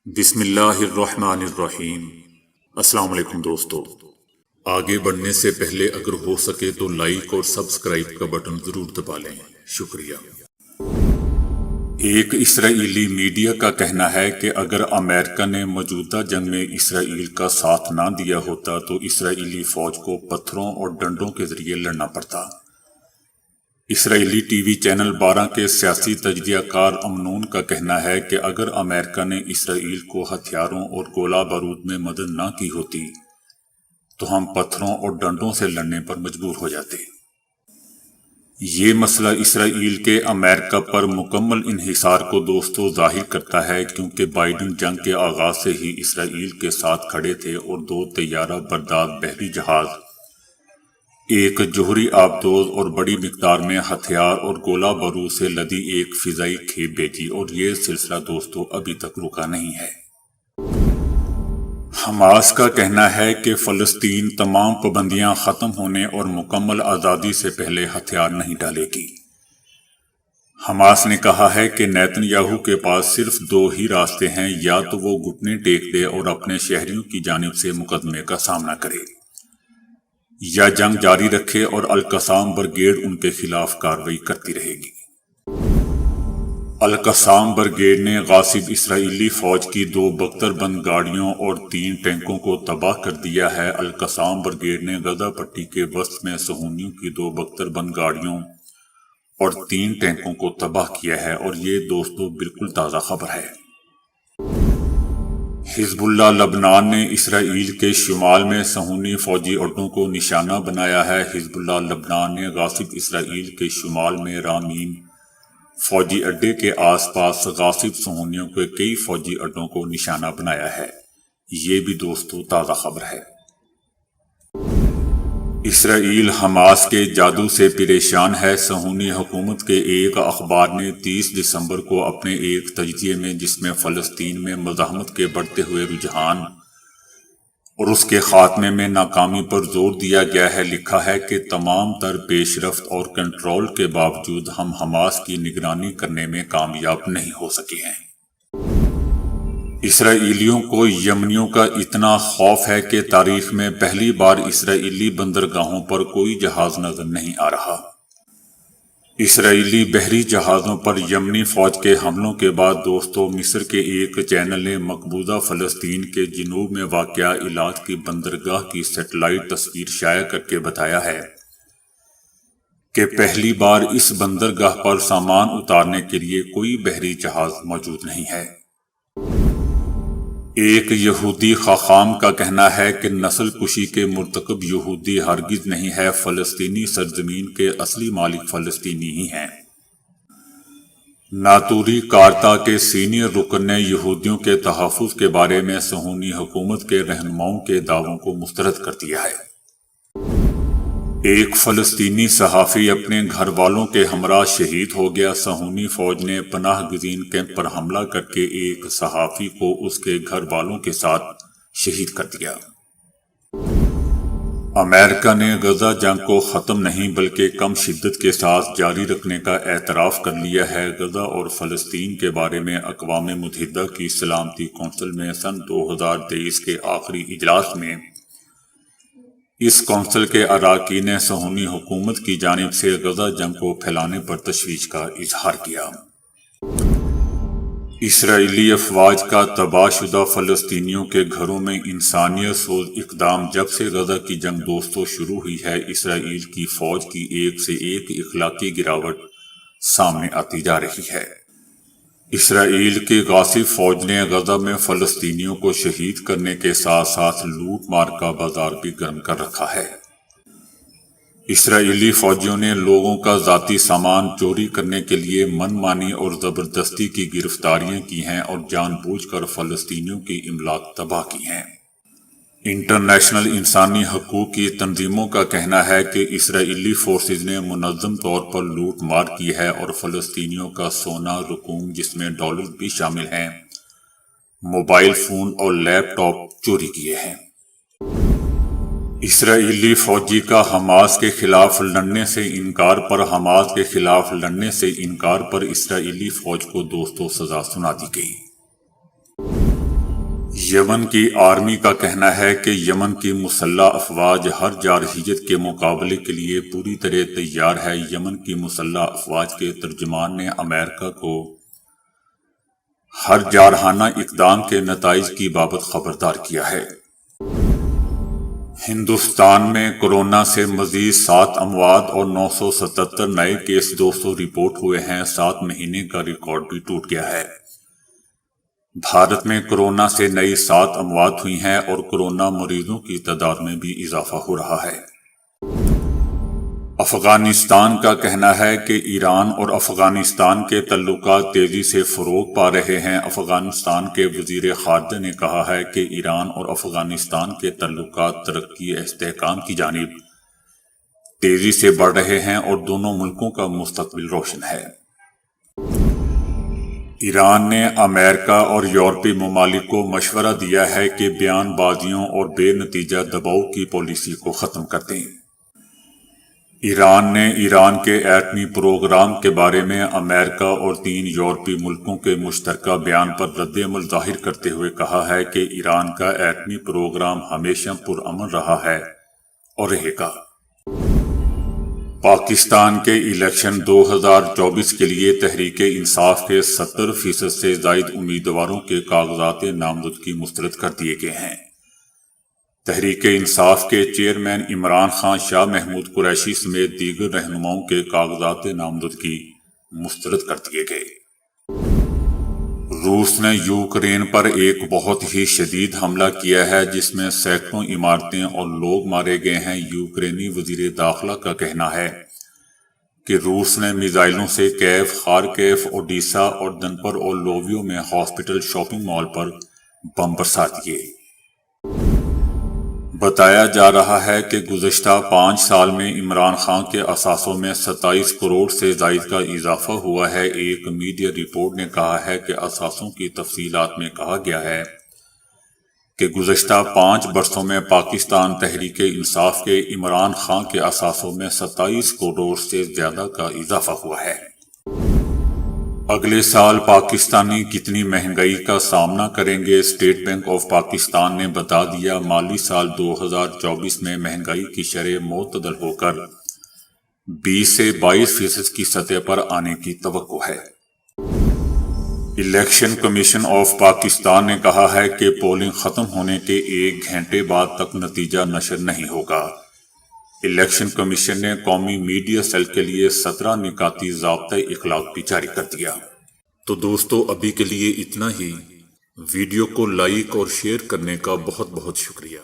بسم اللہ الرحمن الرحیم۔ السلام علیکم دوستو، آگے بڑھنے سے پہلے اگر ہو سکے تو لائک اور سبسکرائب کا بٹن ضرور دبا لیں، شکریہ۔ ایک اسرائیلی میڈیا کا کہنا ہے کہ اگر امریکہ نے موجودہ جنگ میں اسرائیل کا ساتھ نہ دیا ہوتا تو اسرائیلی فوج کو پتھروں اور ڈنڈوں کے ذریعے لڑنا پڑتا۔ اسرائیلی ٹی وی چینل 12 کے سیاسی تجزیہ کار امنون کا کہنا ہے کہ اگر امریکہ نے اسرائیل کو ہتھیاروں اور گولہ بارود میں مدد نہ کی ہوتی تو ہم پتھروں اور ڈنڈوں سے لڑنے پر مجبور ہو جاتے۔ یہ مسئلہ اسرائیل کے امریکہ پر مکمل انحصار کو دوستو ظاہر کرتا ہے، کیونکہ بائیڈن جنگ کے آغاز سے ہی اسرائیل کے ساتھ کھڑے تھے اور 2 طیارہ بردار بحری جہاز، ایک جوہری آبدوز اور بڑی مقدار میں ہتھیار اور گولہ بارود سے لدی ایک فضائی کھیپ بھیجی، اور یہ سلسلہ دوستو ابھی تک رکا نہیں ہے۔ حماس کا کہنا ہے کہ فلسطین تمام پابندیاں ختم ہونے اور مکمل آزادی سے پہلے ہتھیار نہیں ڈالے گی۔ حماس نے کہا ہے کہ نیتن یاہو کے پاس صرف 2 ہی راستے ہیں، یا تو وہ گھٹنے ٹیک دے اور اپنے شہریوں کی جانب سے مقدمے کا سامنا کرے، یا جنگ جاری رکھے اور القسام بریگیڈ ان کے خلاف کارروائی کرتی رہے گی۔ القسام بریگیڈ نے غاصب اسرائیلی فوج کی 2 بختر بند گاڑیوں اور 3 ٹینکوں کو تباہ کر دیا ہے۔ القسام بریگیڈ نے غزہ پٹی کے وسط میں صہیونیوں کی 2 بختر بند گاڑیوں اور 3 ٹینکوں کو تباہ کیا ہے، اور یہ دوستو بالکل تازہ خبر ہے۔ حزب اللہ لبنان نے اسرائیل کے شمال میں صہیونی فوجی اڈوں کو نشانہ بنایا ہے۔ حزب اللہ لبنان نے غاصب اسرائیل کے شمال میں رامین فوجی اڈے کے آس پاس غاصب صہیونیوں کے کئی فوجی اڈوں کو نشانہ بنایا ہے۔ یہ بھی دوستو تازہ خبر ہے۔ اسرائیل حماس کے جادو سے پریشان ہے۔ صہیونی حکومت کے ایک اخبار نے 30 دسمبر کو اپنے ایک تجزیے میں، جس میں فلسطین میں مزاحمت کے بڑھتے ہوئے رجحان اور اس کے خاتمے میں ناکامی پر زور دیا گیا ہے، لکھا ہے کہ تمام تر پیش رفت اور کنٹرول کے باوجود ہم حماس کی نگرانی کرنے میں کامیاب نہیں ہو سکے ہیں۔ اسرائیلیوں کو یمنیوں کا اتنا خوف ہے کہ تاریخ میں پہلی بار اسرائیلی بندرگاہوں پر کوئی جہاز نظر نہیں آ رہا۔ اسرائیلی بحری جہازوں پر یمنی فوج کے حملوں کے بعد دوستو مصر کے ایک چینل نے مقبوضہ فلسطین کے جنوب میں واقع ایلات کی بندرگاہ کی سیٹلائٹ تصویر شائع کر کے بتایا ہے کہ پہلی بار اس بندرگاہ پر سامان اتارنے کے لیے کوئی بحری جہاز موجود نہیں ہے۔ ایک یہودی خاخام کا کہنا ہے کہ نسل کشی کے مرتکب یہودی ہرگز نہیں ہے، فلسطینی سرزمین کے اصلی مالک فلسطینی ہی ہیں۔ ناتوری کارتا کے سینئر رکن نے یہودیوں کے تحفظ کے بارے میں صہیونی حکومت کے رہنماؤں کے دعووں کو مسترد کر دیا ہے۔ ایک فلسطینی صحافی اپنے گھر والوں کے ہمراہ شہید ہو گیا۔ صہیونی فوج نے پناہ گزین کیمپ پر حملہ کر کے ایک صحافی کو اس کے گھر والوں کے ساتھ شہید کر دیا۔ امریکہ نے غزہ جنگ کو ختم نہیں بلکہ کم شدت کے ساتھ جاری رکھنے کا اعتراف کر لیا ہے۔ غزہ اور فلسطین کے بارے میں اقوام متحدہ کی سلامتی کونسل میں سن 2023 کے آخری اجلاس میں اس کونسل کے اراکین نے صہیونی حکومت کی جانب سے غزہ جنگ کو پھیلانے پر تشویش کا اظہار کیا۔ اسرائیلی افواج کا تباہ شدہ فلسطینیوں کے گھروں میں انسانیت سوز اقدام۔ جب سے غزہ کی جنگ دوستو شروع ہوئی ہے، اسرائیل کی فوج کی ایک سے ایک اخلاقی گراوٹ سامنے آتی جا رہی ہے۔ اسرائیل کی غاصب فوج نے غزہ میں فلسطینیوں کو شہید کرنے کے ساتھ ساتھ لوٹ مار کا بازار بھی گرم کر رکھا ہے۔ اسرائیلی فوجیوں نے لوگوں کا ذاتی سامان چوری کرنے کے لیے من مانی اور زبردستی کی گرفتاریاں کی ہیں اور جان بوجھ کر فلسطینیوں کی املاک تباہ کی ہیں۔ انٹرنیشنل انسانی حقوق کی تنظیموں کا کہنا ہے کہ اسرائیلی فورسز نے منظم طور پر لوٹ مار کی ہے اور فلسطینیوں کا سونا، رقوم جس میں ڈالر بھی شامل ہیں، موبائل فون اور لیپ ٹاپ چوری کیے ہیں۔ اسرائیلی فوجی کا حماس کے خلاف لڑنے سے انکار پر اسرائیلی فوج کو 200 سزا سنا دی گئی۔ یمن کی آرمی کا کہنا ہے کہ یمن کی مسلح افواج ہر جارحیت کے مقابلے کے لیے پوری طرح تیار ہے۔ یمن کی مسلح افواج کے ترجمان نے امریکہ کو ہر جارحانہ اقدام کے نتائج کی بابت خبردار کیا ہے۔ ہندوستان میں کورونا سے مزید 7 اموات اور 977 نئے کیس 200 رپورٹ ہوئے ہیں۔ 7 مہینے کا ریکارڈ بھی ٹوٹ گیا ہے۔ بھارت میں کورونا سے نئی 7 اموات ہوئی ہیں اور کورونا مریضوں کی تعداد میں بھی اضافہ ہو رہا ہے۔ افغانستان کا کہنا ہے کہ ایران اور افغانستان کے تعلقات تیزی سے فروغ پا رہے ہیں۔ افغانستان کے وزیر خارجہ نے کہا ہے کہ ایران اور افغانستان کے تعلقات ترقی استحکام کی جانب تیزی سے بڑھ رہے ہیں اور دونوں ملکوں کا مستقبل روشن ہے۔ ایران نے امریکہ اور یورپی ممالک کو مشورہ دیا ہے کہ بیان بازیوں اور بے نتیجہ دباؤ کی پالیسی کو ختم کر دیں۔ ایران نے ایران کے ایٹمی پروگرام کے بارے میں امریکہ اور 3 یورپی ملکوں کے مشترکہ بیان پر رد عمل ظاہر کرتے ہوئے کہا ہے کہ ایران کا ایٹمی پروگرام ہمیشہ پرامن رہا ہے اور رہے گا۔ پاکستان کے الیکشن 2024 کے لیے تحریک انصاف کے 70% سے زائد امیدواروں کے کاغذات نامزدگی مسترد کر دیے گئے ہیں۔ تحریک انصاف کے چیئرمین عمران خان، شاہ محمود قریشی سمیت دیگر رہنماؤں کے کاغذات نامزدگی مسترد کر دیے گئے۔ روس نے یوکرین پر ایک بہت ہی شدید حملہ کیا ہے جس میں سینکڑوں عمارتیں اور لوگ مارے گئے ہیں۔ یوکرینی وزیر داخلہ کا کہنا ہے کہ روس نے میزائلوں سے کیف، خارکیف، اوڈیسا اور دنپر اور لوویو میں ہاسپٹل، شاپنگ مال پر بم برسا دیے۔ بتایا جا رہا ہے کہ گزشتہ 5 سال میں عمران خان کے اثاثوں میں 27 کروڑ سے زائد کا اضافہ ہوا ہے۔ ایک میڈیا رپورٹ نے کہا ہے کہ اثاثوں کی تفصیلات میں کہا گیا ہے کہ گزشتہ 5 برسوں میں پاکستان تحریک انصاف کے عمران خان کے اثاثوں میں 27 کروڑ سے زیادہ کا اضافہ ہوا ہے۔ اگلے سال پاکستانی کتنی مہنگائی کا سامنا کریں گے؟ اسٹیٹ بینک آف پاکستان نے بتا دیا۔ مالی سال 2024 میں مہنگائی کی شرح معتدل ہو کر 20 سے 22% کی سطح پر آنے کی توقع ہے۔ الیکشن کمیشن آف پاکستان نے کہا ہے کہ پولنگ ختم ہونے کے 1 گھنٹے بعد تک نتیجہ نشر نہیں ہوگا۔ الیکشن کمیشن نے قومی میڈیا سیل کے لیے 17 نکاتی ضابطۂ اخلاق بھی جاری کر دیا۔ تو دوستو، ابھی کے لیے اتنا ہی۔ ویڈیو کو لائک اور شیئر کرنے کا بہت بہت شکریہ۔